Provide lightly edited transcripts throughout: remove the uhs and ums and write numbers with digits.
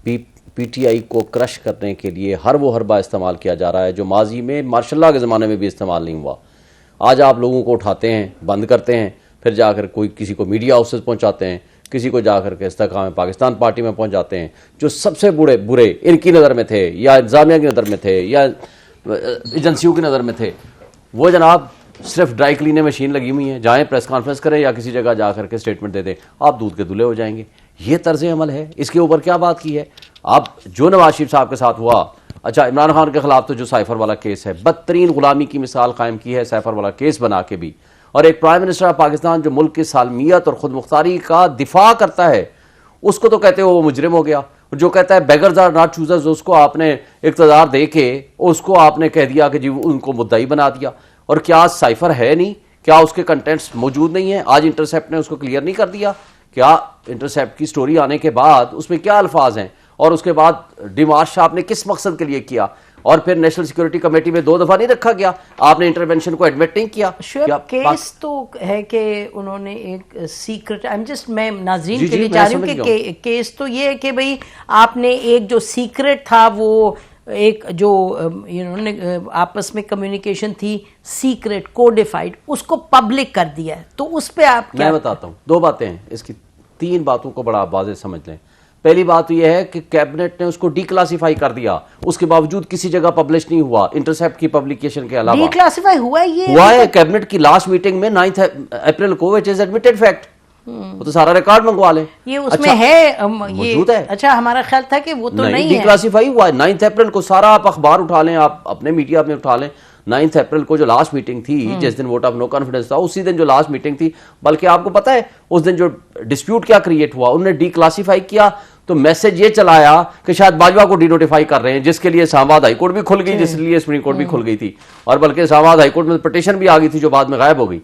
PTI को crush करने के लिए हर वो हरबा इस्तेमाल किया जा रहा है जो माजी में मार्शल लॉ के ज़माने में भी इस्तेमाल नहीं हुआ। आज आप लोगों को उठाते हैं, बंद करते हैं, फिर जाकर कोई किसी को मीडिया हाउसेस पहुंचाते हैं, किसी को जाकर के इस्तेकाम पाकिस्तान पार्टी में पहुंच जाते हैं। जो सबसे बुरे इनकी नज़र में थे या इंतजामिया की नज़र में थे या एजेंसियों की नज़र में थे, वो जनाब सिर्फ ड्राई क्लीनर मशीन लगी हुई है, जाएँ प्रेस कॉन्फ्रेंस करें या किसी जगह जाकर के स्टेटमेंट दे दें, आप दूध के दूल्हे हो जाएंगे। ये तर्ज अमल है। इसके ऊपर क्या बात की है आप? जो नवाज शरीफ साहब के साथ हुआ, अच्छा इमरान खान के खिलाफ तो जो साइफर वाला केस है, बदतरीन गुलामी की मिसाल कायम की है साइफर वाला केस बना के भी, और एक प्राइम मिनिस्टर ऑफ पाकिस्तान जो मुल्क की सालमियत और खुद मुख्तारी का दिफा करता है, उसको तो कहते हो वो मुजरिम हो गया। जो कहता है बेगर्स आर नॉट चूजर्स, उसको आपने इक़्तिदार दे के उसको आपने कह दिया कि जी उनको मुद्दाई बना दिया। और क्या साइफर है नहीं? क्या उसके कंटेंट्स मौजूद नहीं है? आज इंटरसेप्ट ने उसको क्लियर नहीं कर दिया? क्या इंटरसेप्ट की स्टोरी आने के बाद उसमें क्या अल्फाज हैं, और उसके बाद डिमार्श शाह आपने किस मकसद के लिए किया, और फिर नेशनल सिक्योरिटी कमेटी में 2 दफा नहीं रखा गया, आपने इंटरवेंशन को एडमिट नहीं किया। केस तो है कि उन्होंने एक सीक्रेट, मैं नाज़रीन के लिए चाह रही हूँ कि केस तो ये है कि भाई आपने एक जो सीक्रेट था, वो एक जो इन्होंने आपस में कम्युनिकेशन थी सीक्रेट कोडिफाइड, उसको पब्लिक कर दिया है। तो उस पे आप क्या? मैं बताता हूँ, 2 बातें हैं इसकी, 3 बातों को बड़ा वाज़ेह समझ लें। पहली बात तो यह है कि कैबिनेट ने उसको डिक्लासिफाई कर दिया, उसके बावजूद किसी जगह पब्लिश नहीं हुआ, इंटरसेप्ट की पब्लिकेशन के अलावा। डिक्लासिफाई हुआ है, ये हुआ है कैबिनेट की लास्ट मीटिंग में 9 अप्रैल को, विच इज एडमिटेड फैक्ट। वो तो सारा रिकॉर्ड मंगवा ले, ये उसमें है, मौजूद है। अच्छा, हमारा ख्याल था कि वो तो नहीं है। डिक्लासिफाई हुआ है 9 अप्रैल को, सारा आप अखबार उठा लें, आप अपने मीडिया में उठा लें, 9 अप्रैल को जो लास्ट मीटिंग थी, जिस दिन वोट ऑफ नो कॉन्फिडेंस था, उसी दिन जो लास्ट मीटिंग थी, बल्कि आपको पता है उस दिन जो डिस्प्यूट क्या क्रिएट हुआ, उन्होंने डिक्लासिफाई किया तो मैसेज ये चलाया कि शायद बाजवा को डिनोटिफाई कर रहे हैं, जिसके लिए इस्लामाबाद हाईकोर्ट भी खुल गई, जिसके लिए सुप्रीम कोर्ट भी खुल गई थी, और बल्कि इस्लामाबाद हाईकोर्ट में पिटीशन भी आ गई थी जो बाद में गायब हो गई।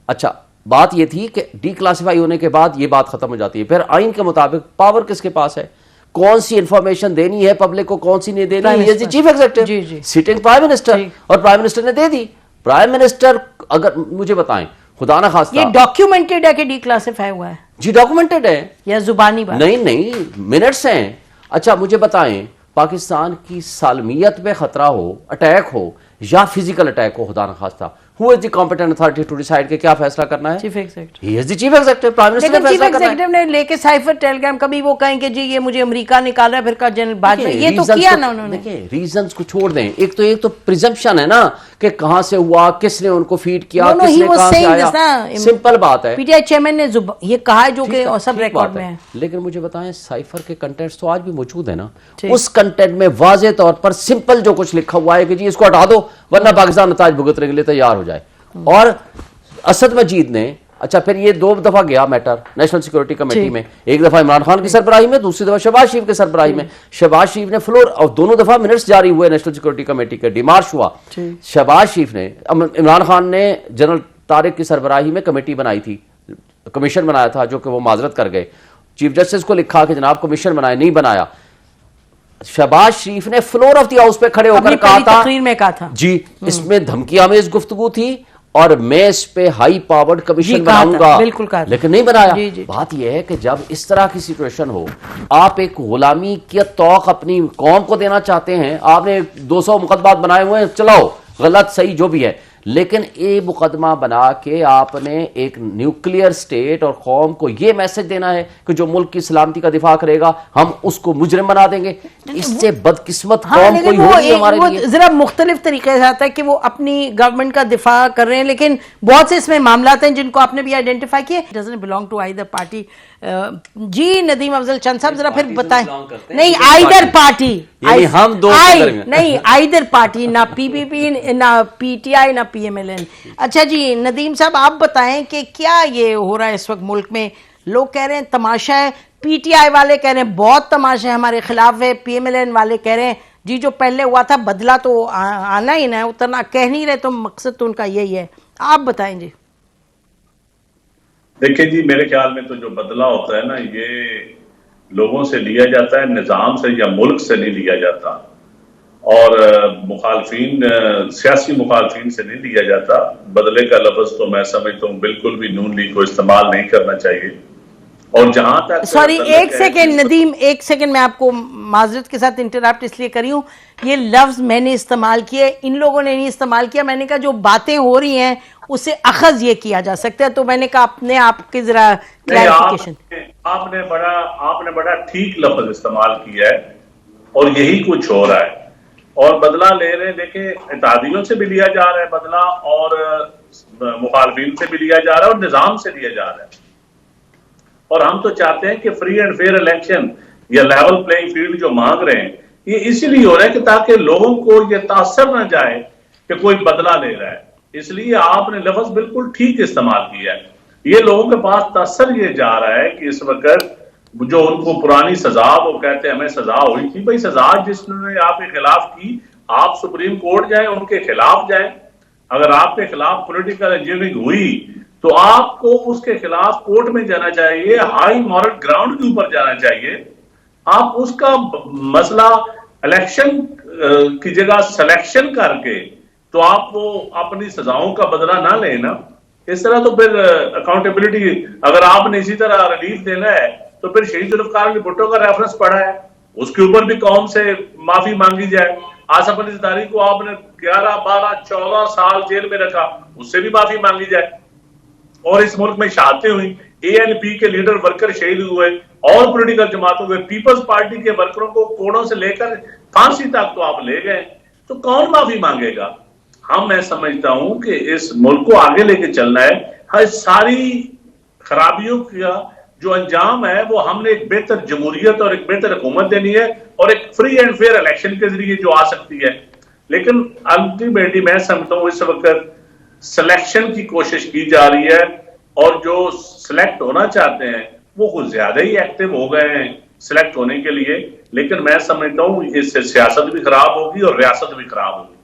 अच्छा, बात ये थी कि डिक्लासिफाई होने के बाद ये बात खत्म हो जाती है। फिर आइन के मुताबिक पावर किसके पास है, कौन सी इंफॉर्मेशन देनी है पब्लिक को, कौन सी नहीं देनी है, chief executive sitting prime minister, और प्राइम मिनिस्टर ने दे दी। प्राइम मिनिस्टर, अगर मुझे बताएं खुदा ना खास्ता, ये डॉक्यूमेंटेड है कि डिक्लासिफाई हुआ है? जी डॉक्यूमेंटेड है, या जुबानी बात? नहीं, मिनट्स हैं। अच्छा मुझे बताएं, पाकिस्तान की सालमियत पे खतरा हो, अटैक हो या फिजिकल अटैक हो, खुदा ना खास्ता, who is the competent authority to decide के क्या फैसला करना है? Chief executive. He is the chief executive, prime minister ने फैसला करना है। चीफ एग्जीक्यूटिव ने लेके साइफर टेलीग्राम, कभी वो कहेंगे जी ये मुझे अमेरिका निकाल रहा है, फिर का जनरल बाद में ये तो किया ना उन्होंने। देखिए रीजंस को छोड़ दें, एक तो प्रिजम्पशन है ना कि कहां से हुआ, किसने उनको फीड किया, किसने कहां से आया, सिंपल बात है। पीटीआई चेयरमैन ने ये कहा है जो कि सब रिकॉर्ड में है। लेकिन मुझे बताएं साइफर के कंटेंट्स तो आज भी मौजूद है ना, उस कंटेंट में वाज़ेह तौर पर सिंपल जो कुछ लिखा हुआ है कि जी इसको हटा दो वरना पाकिस्तान नताज भुगतने के लिए तैयार हो जाए। और असद मजीद ने, अच्छा फिर ये 2 दफा गया मैटर नेशनल सिक्योरिटी कमेटी में, एक दफा इमरान खान की सरबराही में, दूसरी दफा शहबाज शरीफ के सरबराही में। शहबाज शरीफ ने फ्लोर, और दोनों दफा मिनट्स जारी हुए नेशनल सिक्योरिटी कमेटी के, डिमार्श हुआ। शहबाज शरीफ ने, इमरान खान ने जनरल तारिक की सरबराही में कमेटी बनाई थी, कमीशन बनाया था, जो कि वो माजरत कर गए, चीफ जस्टिस को लिखा कि जनाब कमीशन बनाए, नहीं बनाया। शहबाज शरीफ ने फ्लोर ऑफ द हाउस पे खड़े होकर कहा था, तकरीर में कहा था जी इसमें धमकियामेज गुफ्तगू थी और मैं इस पे हाई पावर्ड कमीशन बनाऊंगा, बिल्कुल कहा, लेकिन नहीं बनाया। बात यह है कि जब इस तरह की सिचुएशन हो, आप एक गुलामी की तौक अपनी कौम को देना चाहते हैं, आपने 200 मुकदमात बनाए हुए हैं, चलाओ, गलत सही जो भी है, लेकिन ये मुकदमा बना के आपने एक न्यूक्लियर स्टेट और कौम को ये मैसेज देना है कि जो मुल्क की सलामती का दिफा करेगा हम उसको मुजरिम बना देंगे। इससे बदकिस्मत कौम कोई होगी हमारे लिए। जरा मुख्तलिफ तरीके से आता है कि वो अपनी गवर्नमेंट का दिफा कर रहे हैं, लेकिन बहुत से इसमें मामला हैं जिनको आपने भी आइडेंटिफाई किए, doesn't belong to either party. जी नदीम अफजल चंद साहब जरा फिर बताएं। नहीं, आइदर पार्टी, हम दो नहीं, आइदर पार्टी, ना पीपीपी, ना पीटीआई, ना पीएमएलएन। अच्छा जी नदीम साहब आप बताएं कि क्या ये हो रहा है इस वक्त मुल्क में? लोग कह रहे हैं तमाशा है, पीटीआई वाले कह रहे हैं बहुत तमाशा है, हमारे खिलाफ है, पीएमएलएन वाले कह रहे हैं जी जो पहले हुआ था बदला तो आना ही ना, उतरना कह नहीं रहे, तो मकसद तो उनका यही है। आप बताएं जी। देखिए जी, मेरे ख्याल में तो जो बदला होता है ना, ये लोगों से लिया जाता है, निज़ाम से या मुल्क से नहीं लिया जाता, और मुखालफीन, सियासी मुखालफीन से नहीं लिया जाता। बदले का लफ्ज तो मैं समझता हूँ बिल्कुल भी नून लीग को इस्तेमाल नहीं करना चाहिए। और जहां तक सॉरी एक सेकेंड नदीम, एक सेकेंड, मैं आपको माजरत के साथ इंटरप्ट इसलिए करी हूं, ये लफ्ज मैंने इस्तेमाल किए, इन लोगों ने नहीं इस्तेमाल किया। मैंने कहा जो बातें हो रही हैं उससे अखज ये किया जा सकता है, तो मैंने कहा अपने आपके जरा क्लैरिफिकेशन। आपने बड़ा ठीक लफ्ज इस्तेमाल किया है और यही कुछ हो रहा है और बदला ले रहे हैं। देखिए, इत्तेहादियों से भी लिया जा रहा है बदला और मुखालफिन से भी लिया जा रहा है और निजाम से लिया जा रहा है। और हम तो चाहते हैं कि फ्री एंड फेयर इलेक्शन या लेवल प्लेइंग फील्ड जो मांग रहे हैं, ये इसीलिए हो रहा है कि ताकि लोगों को ये तासर ना जाए कि कोई बदला ले रहा है। इसलिए आपने लफ्ज बिल्कुल ठीक इस्तेमाल किया है। ये लोगों के पास तासर ये जा रहा है कि इस वक्त जो उनको पुरानी सजा, वो कहते हैं हमें सजा हुई थी, भाई सजा जिसने आपके खिलाफ की, आप सुप्रीम कोर्ट जाएं, उनके खिलाफ जाएं। अगर आपके खिलाफ पॉलिटिकल इंजीनियरिंग हुई तो आपको उसके खिलाफ कोर्ट में जाना चाहिए, हाई मॉरल ग्राउंड के ऊपर जाना चाहिए। आप उसका मसला इलेक्शन की जगह सिलेक्शन करके तो आप वो अपनी सजाओं का बदला ना लेना। इस तरह तो फिर अकाउंटेबिलिटी, अगर आपने इसी तरह रिलीफ देना है तो फिर शहीद जुल्फिकार अली भुट्टो का रेफरेंस पढ़ा है, उसके ऊपर भी कौम से माफी मांगी जाए। आसफ अली ज़रदारी को आपने 11, 12, 14 साल जेल में रखा, उससे भी माफी मांगी जाए। और इस मुल्क में शहादतें हुई, ANP के लीडर वर्कर शहीद हुए और पॉलिटिकल जमातों के, पीपल्स पार्टी के वर्करों को कोड़ों से लेकर फांसी तक तो आप ले गए, तो कौन माफी मांगेगा? मैं समझता हूं कि इस मुल्क को आगे लेके चलना है। हर सारी खराबियों का जो अंजाम है वो हमने एक बेहतर जमहूरियत और एक बेहतर हुकूमत देनी है और एक फ्री एंड फेयर इलेक्शन के जरिए जो आ सकती है। लेकिन अल्टीमेटली मैं समझता हूं इस वक्त सिलेक्शन की कोशिश की जा रही है और जो सिलेक्ट होना चाहते हैं वो कुछ ज्यादा ही एक्टिव हो गए हैं सिलेक्ट होने के लिए। लेकिन मैं समझता हूं इससे सियासत भी खराब होगी और रियासत भी खराब होगी।